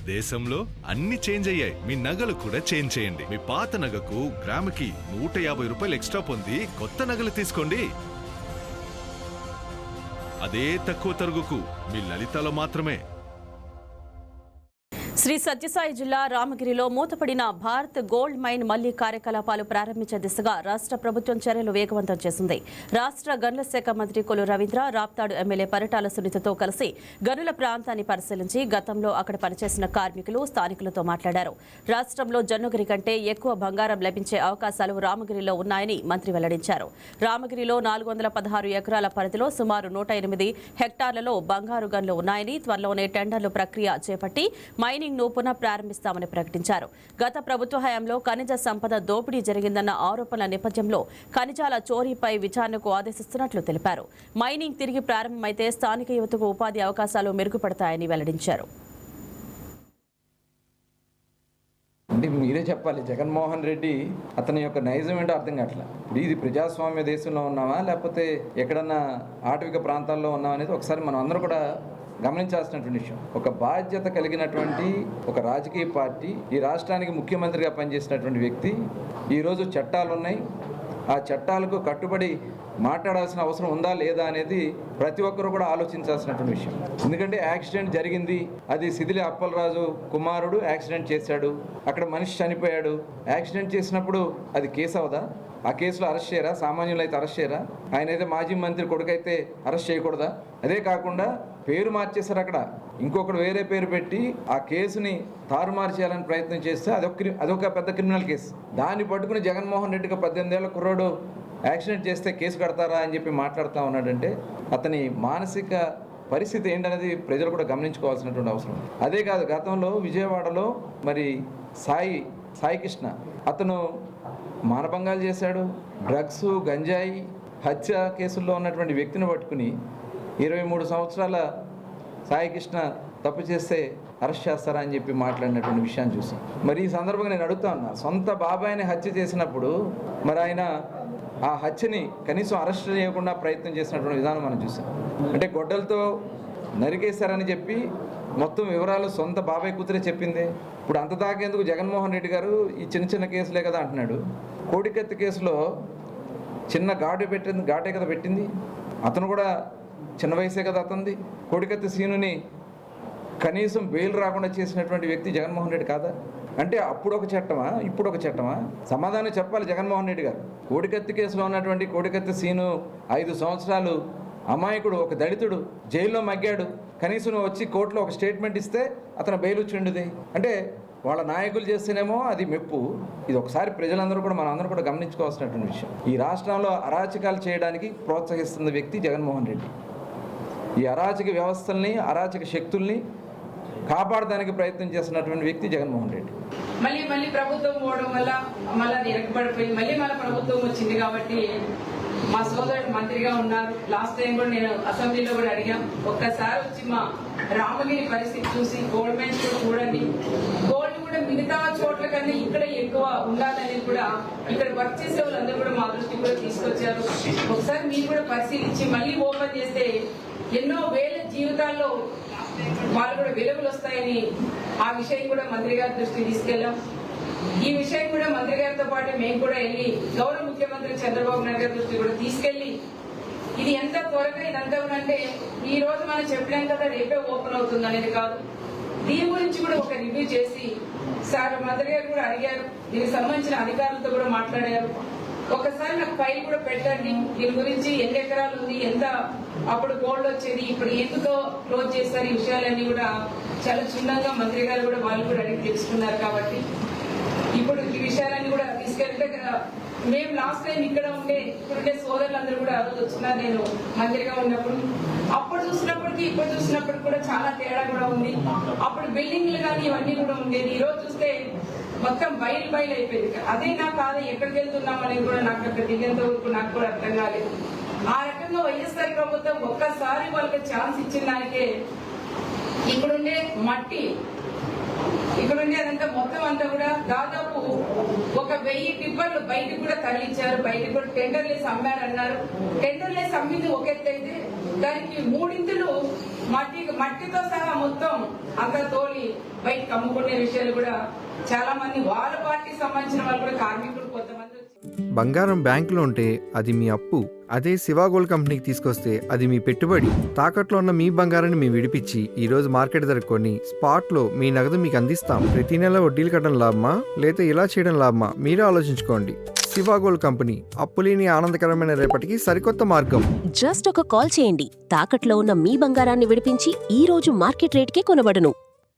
దేశంలో అన్ని చేంజ్ అయ్యాయి, మీ నగలు కూడా చేంజ్ చేయండి. మీ పాత నగకు గ్రాముకి 150 రూపాయలు ఎక్స్ట్రా పొంది కొత్త నగలు తీసుకోండి. అదే తక్కువ తరుగుకు మీ లలితలో మాత్రమే. శ్రీ సత్యసాయి జిల్లా రామగిరిలో మూతపడిన భారత్ గోల్డ్ మైన్ మళ్లీ కార్యకలాపాలు ప్రారంభించే దిశగా రాష్ట్ర ప్రభుత్వం చర్యలు వేగవంతం చేసింది. రాష్ట్ర గనుల శాఖ మంత్రి కొల్లు రవీంద్ర, రాప్తాడు ఎమ్మెల్యే పరిటాల సునీతతో కలిసి గనుల ప్రాంతాన్ని పరిశీలించి గతంలో అక్కడ పనిచేసిన కార్మికులు, స్థానికులతో మాట్లాడారు. రాష్ట్రంలో జొన్నగిరి కంటే ఎక్కువ బంగారం లభించే అవకాశాలు రామగిరిలో ఉన్నాయని మంత్రి వెల్లడించారు. రామగిరిలో 416 ఎకరాల పరిధిలో సుమారు 108 హెక్టార్లలో బంగారు గనులు ఉన్నాయని, త్వరలోనే టెండర్లు ప్రక్రియ చేపట్టి మైనింగ్ ను పునః ప్రారంభిస్తామని ప్రకటించారు. గత ప్రభుత్వ హయాంలో ఖనిజ సంపద దోపిడీ జరిగిందన్న ఆరోపణల నేపథ్యంలో ఖనిజాల చోరీపై విచారణకు ఆదేశిస్తున్నట్లు తెలిపారు. మైనింగ్ తిరిగి ప్రారంభమైతే స్థానిక యువతకు ఉపాధి అవకాశాలు మెరుగుపడతాయని వెల్లడించారు. అంటే మీరే చెప్పాలి, జగన్మోహన్ రెడ్డి అతని యొక్క నైజం ఏంటో అర్థం కావట్లా. ఇది ప్రజాస్వామ్య దేశంలో ఉన్నామా లేకపోతే ఎక్కడన్నా ఆటవిక ప్రాంతాల్లో ఉన్నామా అనేది ఒకసారి మనం అందరూ కూడా గమనించాల్సినటువంటి విషయం. ఒక బాధ్యత కలిగినటువంటి ఒక రాజకీయ పార్టీ, ఈ రాష్ట్రానికి ముఖ్యమంత్రిగా పనిచేసినటువంటి వ్యక్తి, ఈరోజు చట్టాలు ఉన్నాయి, ఆ చట్టాలకు కట్టుబడి మాట్లాడాల్సిన అవసరం ఉందా లేదా అనేది ప్రతి ఒక్కరు కూడా ఆలోచించాల్సినటువంటి విషయం. ఎందుకంటే యాక్సిడెంట్ జరిగింది, అది సిదిలి అప్పలరాజు కుమారుడు యాక్సిడెంట్ చేశాడు, అక్కడ మనిషి చనిపోయాడు. యాక్సిడెంట్ చేసినప్పుడు అది కేసు అవదా? ఆ కేసులో అరెస్ట్ చేయరా? సామాన్యులు అయితే అరెస్ట్ చేయరా? ఆయన అయితే మాజీ మంత్రి కొడుకైతే అరెస్ట్ చేయకూడదా? అదే కాకుండా పేరు మార్చేశారు, అక్కడ ఇంకొకరు వేరే పేరు పెట్టి ఆ కేసుని తారుమారు చేయాలని ప్రయత్నం చేస్తే అదొక పెద్ద క్రిమినల్ కేసు. దాన్ని పట్టుకుని జగన్మోహన్ రెడ్డికి 18 ఏళ్ల కుర్రాడు యాక్సిడెంట్ చేస్తే కేసు కడతారా అని చెప్పి మాట్లాడుతూ ఉన్నాడంటే అతని మానసిక పరిస్థితి ఏంటనేది ప్రజలు కూడా గమనించుకోవాల్సినటువంటి అవసరం. అదే కాదు, గతంలో విజయవాడలో మరి సాయి కృష్ణ అతను మానభంగాలు చేశాడు, డ్రగ్స్, గంజాయి, హత్య కేసుల్లో ఉన్నటువంటి వ్యక్తిని పట్టుకుని 23 సంవత్సరాల సాయికృష్ణ తప్పు చేస్తే అరెస్ట్ చేస్తారా అని చెప్పి మాట్లాడినటువంటి విషయాన్ని చూసాం. మరి ఈ సందర్భంగా నేను అడుగుతా ఉన్నా, సొంత బాబాయిని హత్య చేసినప్పుడు మరి ఆయన ఆ హత్యని కనీసం అరెస్ట్ చేయకుండా ప్రయత్నం చేసినటువంటి విధానం మనం చూసాం. అంటే గొడ్డలతో నరికేశారని చెప్పి మొత్తం వివరాలు సొంత బాబాయ్ కూతురే చెప్పింది. ఇప్పుడు అంత దాకేందుకు జగన్మోహన్ రెడ్డి గారు ఈ చిన్న కేసులే కదా అంటున్నాడు. కోడికత్తి కేసులో చిన్న ఘాటే కదా పెట్టింది, అతను కూడా చిన్న వయసే కదా అతనిది. కోడికత్తి సీనుని కనీసం బెయిల్ రాకుండా చేసినటువంటి వ్యక్తి జగన్మోహన్ రెడ్డి కాదా? అంటే అప్పుడు ఒక చట్టమా, ఇప్పుడు ఒక చట్టమా? సమాధానం చెప్పాలి జగన్మోహన్ రెడ్డి గారు. కోడికత్తి కేసులో ఉన్నటువంటి కోడికత్తి సీను 5 సంవత్సరాలు అమాయకుడు, ఒక దళితుడు జైల్లో మగ్గాడు. కనీసం వచ్చి కోర్టులో ఒక స్టేట్మెంట్ ఇస్తే అతను బెయిల్ వచ్చిండుది. అంటే వాళ్ళ నాయకులు చేస్తేనేమో అది మెప్పు. ఇది ఒకసారి ప్రజలందరూ కూడా మనందరూ కూడా గమనించుకోవాల్సినటువంటి విషయం. ఈ రాష్ట్రంలో అరాచకాలు చేయడానికి ప్రోత్సహిస్తున్న వ్యక్తి జగన్మోహన్ రెడ్డి. ఈ అరాచక వ్యవస్థల్ని, అరాచక శక్తుల్ని కాపాడడానికి ప్రయత్నం చేస్తున్నటువంటి వ్యక్తి జగన్మోహన్ రెడ్డి. మళ్ళీ ప్రభుత్వం పోవడం వల్ల మళ్ళీ అది వెనకబడిపోయి మళ్ళీ మన ప్రభుత్వం వచ్చింది కాబట్టి మా సోదరుడు మంత్రిగా ఉన్నారు. లాస్ట్ టైం కూడా నేను అసెంబ్లీలో కూడా అడిగాం, ఒక్కసారి వచ్చి మా రామగిరి పరిస్థితి చూసి గోల్డ్ మైన్స్ కూడా చూడండి, గోల్డ్ కూడా మిగతా చోట్ల కన్నా ఇక్కడ ఎక్కువ ఉండాలనేది కూడా ఇక్కడ వర్క్ చేసే వాళ్ళందరూ కూడా మా దృష్టికి కూడా తీసుకొచ్చారు. ఒకసారి మీరు కూడా పరిశీలించి మళ్ళీ ఓపెన్ చేస్తే ఎన్నో వేల జీవితాల్లో వాళ్ళు కూడా వెలుగులు వస్తాయని ఆ విషయం కూడా మంత్రి గారి దృష్టికి తీసుకెళ్ళాం. ఈ విషయం కూడా మంత్రి గారితో పాటు మేము కూడా వెళ్ళి గౌరవ ముఖ్యమంత్రి చంద్రబాబు నాయుడు గారి దృష్టి కూడా తీసుకెళ్లి ఇది ఎంత త్వరగా ఇదంతా అంటే ఈ రోజు మనం చెప్పలేం కదా రేపే ఓపెన్ అవుతుంది అనేది కాదు. దీని గురించి కూడా ఒక రివ్యూ చేసి సార్ మంత్రి గారు కూడా అడిగారు, దీనికి సంబంధించిన అధికారులతో కూడా మాట్లాడారు. ఒకసారి నాకు ఫైల్ కూడా పెట్టండి, దీని గురించి ఎన్ని ఎకరాలు ఉంది, ఎంత అప్పుడు గోల్డ్ వచ్చేది, ఇప్పుడు ఎందుకో క్లోజ్ చేస్తారు, ఈ విషయాలన్నీ కూడా చాలా క్షుణ్ణంగా మంత్రి గారు కూడా వాళ్ళు కూడా అడిగి తెలుసుకున్నారు. కాబట్టి ఇప్పుడు ఈ విషయాలన్నీ కూడా తీసుకెళ్తే మేము లాస్ట్ టైం ఇక్కడ ఇప్పుడుండే సోదరులందరూ కూడా వచ్చినా నేను మంత్రిగా ఉన్నప్పుడు అప్పుడు చూసినప్పటికీ ఇప్పుడు చూసినప్పటికి కూడా చాలా తేడా కూడా ఉంది. అప్పుడు బిల్డింగ్లు కానీ ఇవన్నీ కూడా ఉండేది, ఈ రోజు చూస్తే మొత్తం బయలు అయిపోయింది. అదే నాకు కాదు ఎక్కడికి వెళ్తున్నాం అనేది కూడా నాకు అక్కడ దిగేంత వరకు నాకు కూడా అర్థం కాలేదు. ఆ రకంగా వైఎస్ఆర్ ప్రభుత్వం ఒక్కసారి వాళ్ళకి ఛాన్స్ ఇచ్చిన దానికే ఇక్కడుండే మట్టి, ఇక్కడుండే అదంతా మొత్తం అంతా కూడా దాదాపు 1000 టిప్పర్లు బయటకు కూడా తరలించారు. బయటకు కూడా టెండర్లేసి అమ్మారన్నారు. టెండర్లేసి అమ్మింది ఒక ఎత్తు అయితే దానికి 3 ఇంతులు మట్టితో సహా మొత్తం అంతా తోలి బయటకు అమ్ముకునే విషయాలు కూడా చాలా మంది వాళ్ళ పార్టీకి సంబంధించిన వాళ్ళు కూడా కార్మికులు కొంతమంది బంగారం బ్యాంకులో ఉంటే అది మీ అప్పు, అదే శివ గోల్డ్ కంపెనీకి తీసుకొస్తే అది మీ పెట్టుబడి. తాకట్లో ఉన్న మీ బంగారాన్ని మేము విడిపించి ఈ రోజు మార్కెట్ ధర కొని స్పాట్లో మీ నగదు మీకు అందిస్తాం. ప్రతి నెల వడ్డీలు కట్టడం లాభమా లేదా ఇలా చేయడం లాభమా మీరే ఆలోచించుకోండి. శివ గోల్డ్ కంపెనీ, అప్పులేని ఆనందకరమైన రేపటికి సరికొత్త మార్గం. జస్ట్ ఒక కాల్ చేయండి. తాకట్లో ఉన్న మీ బంగారాన్ని విడిపించి ఈ రోజు మార్కెట్ రేట్కే కొనబడును.